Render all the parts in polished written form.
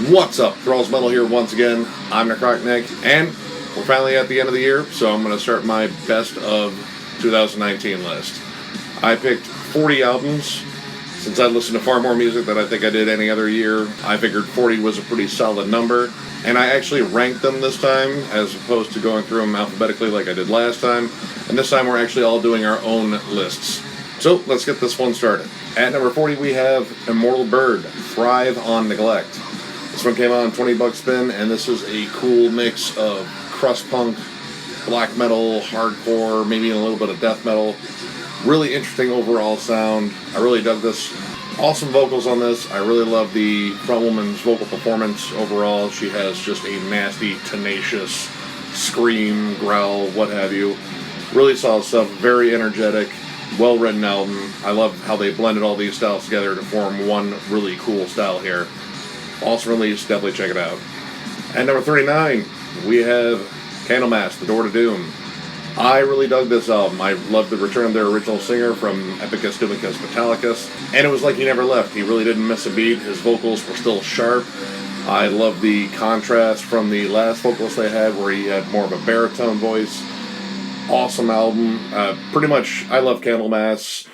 What's up, Thralls Metal here once again. I'm Necrotic Nick, and we're finally at the end of the year, so I'm going to start my best of 2019 list. I picked 40 albums. Since I listened to far more music than I think I did any other year, I figured 40 was a pretty solid number, and I actually ranked them this time, as opposed to going through them alphabetically like I did last time, and this time we're actually all doing our own lists. So, let's get this one started. At number 40 we have Immortal Bird, Thrive on Neglect. This one came out on 20 bucks spin, and this is a cool mix of crust punk, black metal, hardcore, maybe a little bit of death metal. Really interesting overall sound. I really dug this. Awesome vocals on this. I really love the frontwoman's vocal performance overall. She has just a nasty, tenacious scream, growl, what have you. Really solid stuff. Very energetic. Well-written album. I love how they blended all these styles together to form one really cool style here. Awesome release. Definitely check it out. At number 39, we have Candlemas, The Door to Doom. I really dug this album. I loved the return of their original singer from Epicus Dumicus Metallicus, and it was like he never left. He really didn't miss a beat. His vocals were still sharp. I love the contrast from the last vocals they had, where he had more of a baritone voice. Awesome album. Pretty much, I love Candlemas.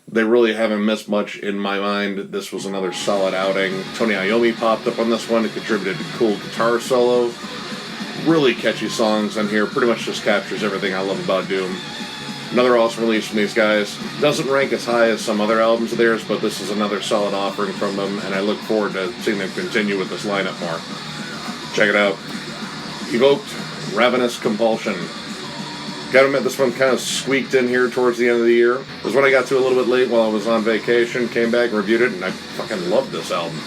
They really haven't missed much in my mind. This was another solid outing. Tony Iommi popped up on this one and contributed a cool guitar solo. Really catchy songs on here. Pretty much just captures everything I love about Doom. Another awesome release from these guys. Doesn't rank as high as some other albums of theirs, but this is another solid offering from them, and I look forward to seeing them continue with this lineup more. Check it out. Evoked, Ravenous, Compulsion. Gotta admit, this one kind of squeaked in here towards the end of the year. It was when I got to a little bit late while I was on vacation, came back and reviewed it, and I fucking loved this album.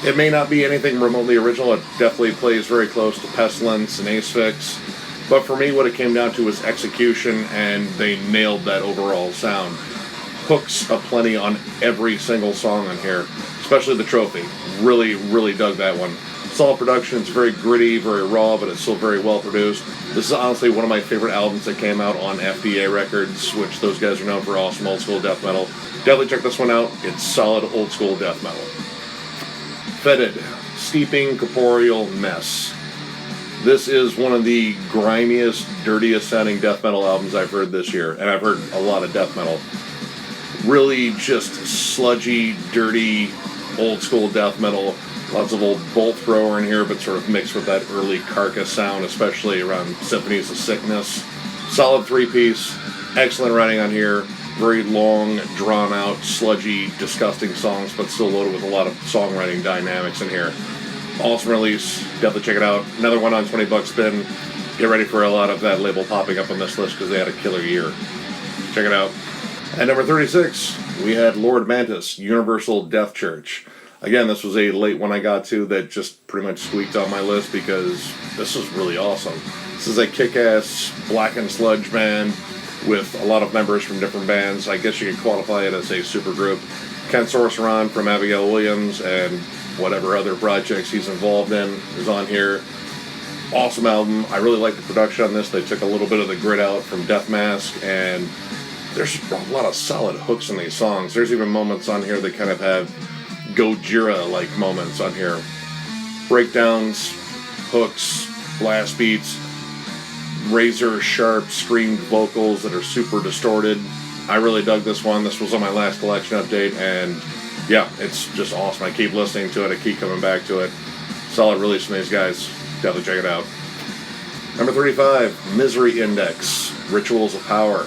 It may not be anything remotely original. It definitely plays very close to Pestilence and Asphyx. But for me, what it came down to was execution, and they nailed that overall sound. Hooks aplenty on every single song on here, especially the Trophy. Really, really dug that one. Solid production. It's very gritty, very raw, but it's still very well produced. This is honestly one of my favorite albums that came out on FDA Records, which those guys are known for awesome old school death metal. Definitely check this one out. It's solid old school death metal. Fetid, Steeping Corporeal Mess. This is one of the grimiest, dirtiest sounding death metal albums I've heard this year, and I've heard a lot of death metal. Really just sludgy, dirty, old school death metal. Lots of old bolt thrower in here, but sort of mixed with that early Carcass sound, especially around Symphonies of Sickness. Solid three-piece, excellent writing on here. Very long, drawn-out, sludgy, disgusting songs, but still loaded with a lot of songwriting dynamics in here. Awesome release. Definitely check it out. Another one on 20 bucks spin. Get ready for a lot of that label popping up on this list because they had a killer year. Check it out. At number 36, we had Lord Mantis, Universal Death Church. Again, this was a late one I got to that just pretty much squeaked on my list because this is really awesome. This is a kick-ass black and sludge band with a lot of members from different bands. I guess you could qualify it as a supergroup. Ken Sorceron from Abigail Williams and whatever other projects he's involved in is on here. Awesome album. I really like the production on this. They took a little bit of the grit out from Death Mask, and there's a lot of solid hooks in these songs. There's even moments on here that kind of have Gojira-like moments on here. Breakdowns, hooks, blast beats, razor sharp screamed vocals that are super distorted. I really dug this one. This was on my last collection update, and yeah, it's just awesome. I keep listening to it. I keep coming back to it. Solid release from these guys. Definitely check it out. Number 35, Misery Index, Rituals of Power.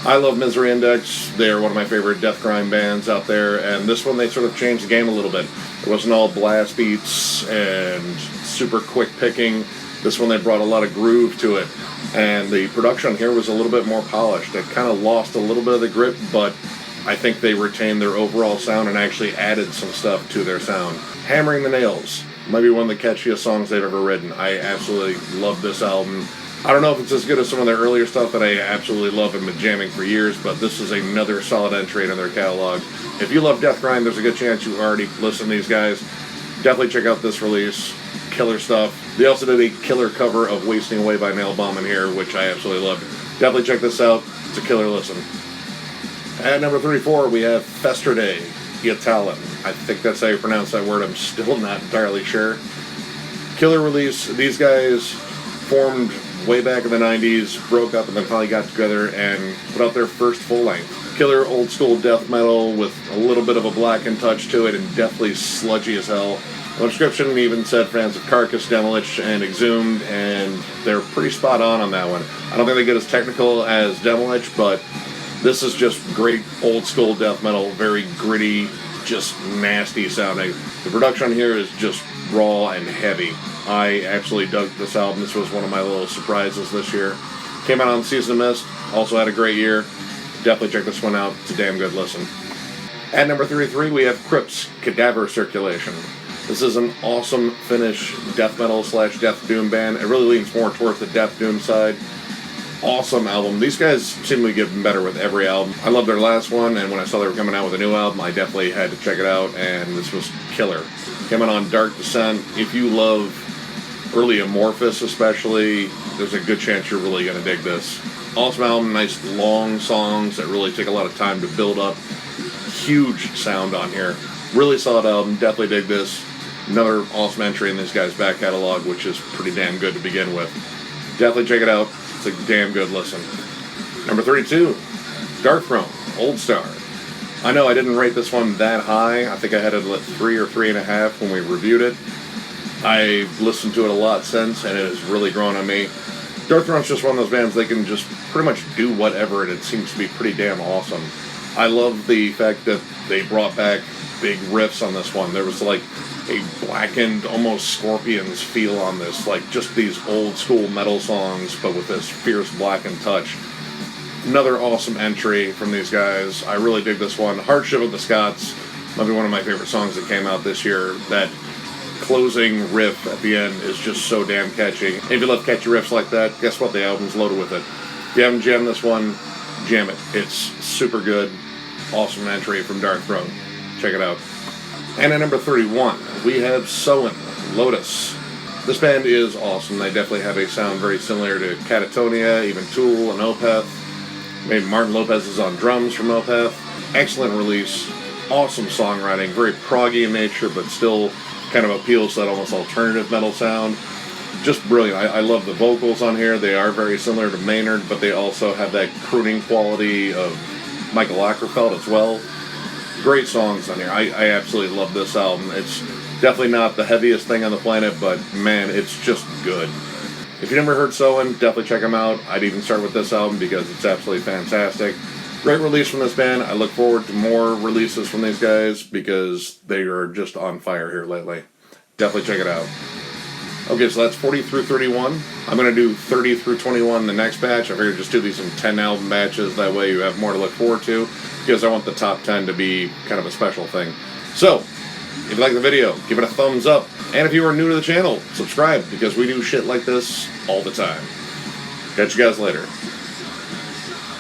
I love Misery Index. They're one of my favorite death grime bands out there, and this one they sort of changed the game a little bit. It wasn't all blast beats and super quick picking. This one they brought a lot of groove to it, and the production here was a little bit more polished. It kind of lost a little bit of the grit, but I think they retained their overall sound and actually added some stuff to their sound. Hammering the Nails might be one of the catchiest songs they've ever written. I absolutely love this album. I don't know if it's as good as some of their earlier stuff that I absolutely love and been jamming for years, but this is another solid entry in their catalog. If you love death grind, there's a good chance you already listen to these guys. Definitely check out this release. Killer stuff. They also did a killer cover of Wasting Away by Nailbomb in here, which I absolutely loved. Definitely check this out. It's a killer listen. At number 34, we have Festerday Iitallan. I think that's how you pronounce that word. I'm still not entirely sure. Killer release. These guys formed way back in the 90s, broke up, and then finally got together and put out their first full-length. Killer old school death metal with a little bit of a blackened touch to it and definitely sludgy as hell. The description even said fans of Carcass, Demolish, and Exhumed, and they're pretty spot on that one. I don't think they get as technical as Demolish, but this is just great old school death metal, very gritty, just nasty sounding. The production here is just raw and heavy. I absolutely dug this album. This was one of my little surprises this year. Came out on Season of Mist, also had a great year. Definitely check this one out. It's a damn good listen. At number 33, we have Krypts, Cadaver Circulation. This is an awesome Finnish death metal / death doom band. It really leans more towards the death doom side. Awesome album. These guys seem to be getting better with every album. I loved their last one, and when I saw they were coming out with a new album, I definitely had to check it out, and this was killer. Came out on Dark Descent. If you love early Amorphous especially, there's a good chance you're really going to dig this. Awesome album, nice long songs that really take a lot of time to build up. Huge sound on here. Really solid album, definitely dig this. Another awesome entry in this guy's back catalog, which is pretty damn good to begin with. Definitely check it out. It's a damn good listen. Number 32, Darkthrone Old Star. I know I didn't rate this one that high. I think I had it at 3 or 3.5 when we reviewed it. I've listened to it a lot since, and it has really grown on me. Darkthrone's just one of those bands, they can just pretty much do whatever, and it seems to be pretty damn awesome. I love the fact that they brought back big riffs on this one. There was like a blackened, almost Scorpions feel on this, like just these old school metal songs, but with this fierce blackened touch. Another awesome entry from these guys. I really dig this one. Hardship of the Scots might be one of my favorite songs that came out this year. That closing riff at the end is just so damn catchy. And if you love catchy riffs like that, guess what? The album's loaded with it. If you haven't jammed this one, jam it. It's super good. Awesome entry from Darkthrone. Check it out. And at number 31, we have Soen Lotus. This band is awesome. They definitely have a sound very similar to Catatonia, even Tool and Opeth. Maybe Martin Lopez is on drums from Opeth. Excellent release. Awesome songwriting. Very proggy in nature, but still kind of appeals to that almost alternative metal sound. Just brilliant. I love the vocals on here. They are very similar to Maynard, but they also have that crooning quality of Michael Ackerfeld as well. Great songs on here. I absolutely love this album. It's definitely not the heaviest thing on the planet, but man, it's just good. If you never heard Soen, definitely check them out. I'd even start with this album because it's absolutely fantastic. Great release from this band. I look forward to more releases from these guys because they are just on fire here lately. Definitely check it out. Okay, so that's 40 through 31. I'm going to do 30 through 21 the next batch. I figured just do these in 10 album batches. That way you have more to look forward to because I want the top 10 to be kind of a special thing. So, if you like the video, give it a thumbs up. And if you are new to the channel, subscribe because we do shit like this all the time. Catch you guys later.